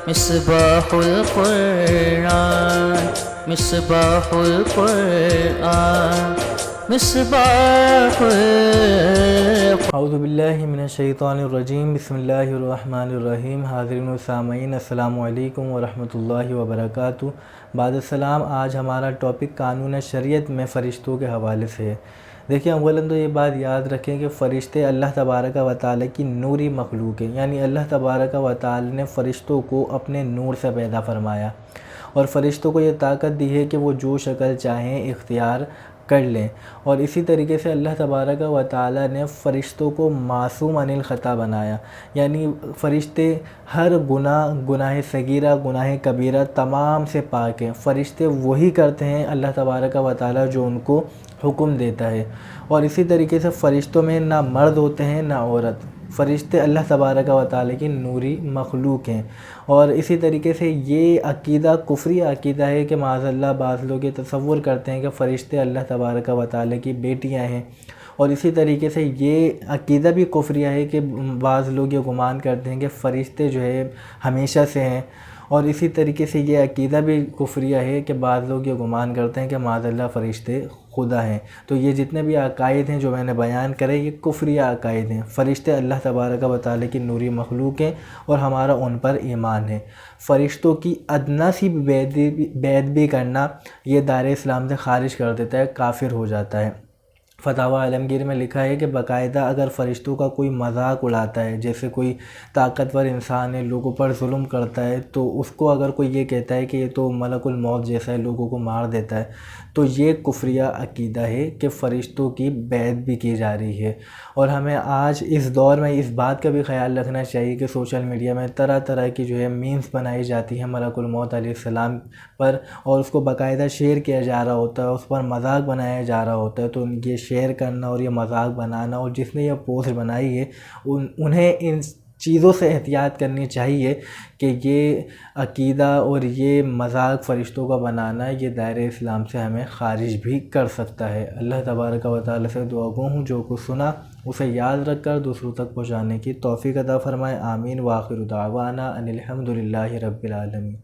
مصباح القرآن مصباح القرآن مصباح اعوذ باللہ من الشیطان الرجیم بسم اللہ الرحمن الرحیم۔ حاضرین و سامعین السلام علیکم ورحمۃ اللہ وبرکاتہ۔ بعد السلام، آج ہمارا ٹاپک قانون شریعت میں فرشتوں کے حوالے سے ہے۔ دیکھیں، اولاً تو یہ بات یاد رکھیں کہ فرشتے اللہ تبارک و تعالیٰ کی نوری مخلوق ہیں، یعنی اللہ تبارک و تعالیٰ نے فرشتوں کو اپنے نور سے پیدا فرمایا اور فرشتوں کو یہ طاقت دی ہے کہ وہ جو شکل چاہیں اختیار کر لیں، اور اسی طریقے سے اللہ تبارک و تعالیٰ نے فرشتوں کو معصوم عن الخطا بنایا، یعنی فرشتے ہر گناہ صغیرہ گناہ کبیرہ تمام سے پاک ہیں۔ فرشتے وہی کرتے ہیں اللہ تبارک و تعالیٰ جو ان کو حکم دیتا ہے، اور اسی طریقے سے فرشتوں میں نہ مرد ہوتے ہیں نہ عورت۔ فرشتے اللہ تبارک و تعالیٰ کی نوری مخلوق ہیں، اور اسی طریقے سے یہ عقیدہ کفری عقیدہ ہے کہ معاذ اللہ بعض لوگ یہ تصور کرتے ہیں کہ فرشتے اللہ تبارک و تعالیٰ کی بیٹیاں ہیں، اور اسی طریقے سے یہ عقیدہ بھی کفریہ ہے کہ بعض لوگ یہ گمان کرتے ہیں کہ فرشتے جو ہے ہمیشہ سے ہیں، اور اسی طریقے سے یہ عقیدہ بھی کفریہ ہے کہ بعض لوگ یہ گمان کرتے ہیں کہ معاذ اللہ فرشتے خدا ہیں۔ تو یہ جتنے بھی عقائد ہیں جو میں نے بیان کرے، یہ کفریہ عقائد ہیں۔ فرشتے اللہ تبارک و تعالیٰ کی نوری مخلوق ہیں اور ہمارا ان پر ایمان ہے۔ فرشتوں کی ادنا سی بیعت بھی کرنا یہ دائرہ اسلام سے خارج کر دیتا ہے، کافر ہو جاتا ہے۔ فتاویٰ عالمگیر میں لکھا ہے کہ باقاعدہ اگر فرشتوں کا کوئی مذاق اڑاتا ہے، جیسے کوئی طاقتور انسان ہے لوگوں پر ظلم کرتا ہے، تو اس کو اگر کوئی یہ کہتا ہے کہ یہ تو ملک الموت جیسا ہے، لوگوں کو مار دیتا ہے، تو یہ کفریہ عقیدہ ہے کہ فرشتوں کی بیعت بھی کی جا رہی ہے۔ اور ہمیں آج اس دور میں اس بات کا بھی خیال رکھنا چاہیے کہ سوشل میڈیا میں طرح طرح کی جو ہے میمز بنائی جاتی ہیں ملک الموت علیہ السلام پر، اور اس کو باقاعدہ شیئر کیا جا رہا ہوتا ہے، اس پر مذاق بنایا جا رہا ہوتا ہے۔ تو یہ شیئر کرنا اور یہ مذاق بنانا، اور جس نے یہ پوسٹ بنائی ہے انہیں ان چیزوں سے احتیاط کرنی چاہیے کہ یہ عقیدہ اور یہ مذاق فرشتوں کا بنانا یہ دائرہ اسلام سے ہمیں خارج بھی کر سکتا ہے۔ اللہ تبارک و تعالیٰ سے دعا گو ہوں جو کچھ سنا اسے یاد رکھ کر دوسروں تک پہنچانے کی توفیق عطا فرمائے۔ آمین۔ وآخر دعوانا ان الحمد للہ رب العالمین۔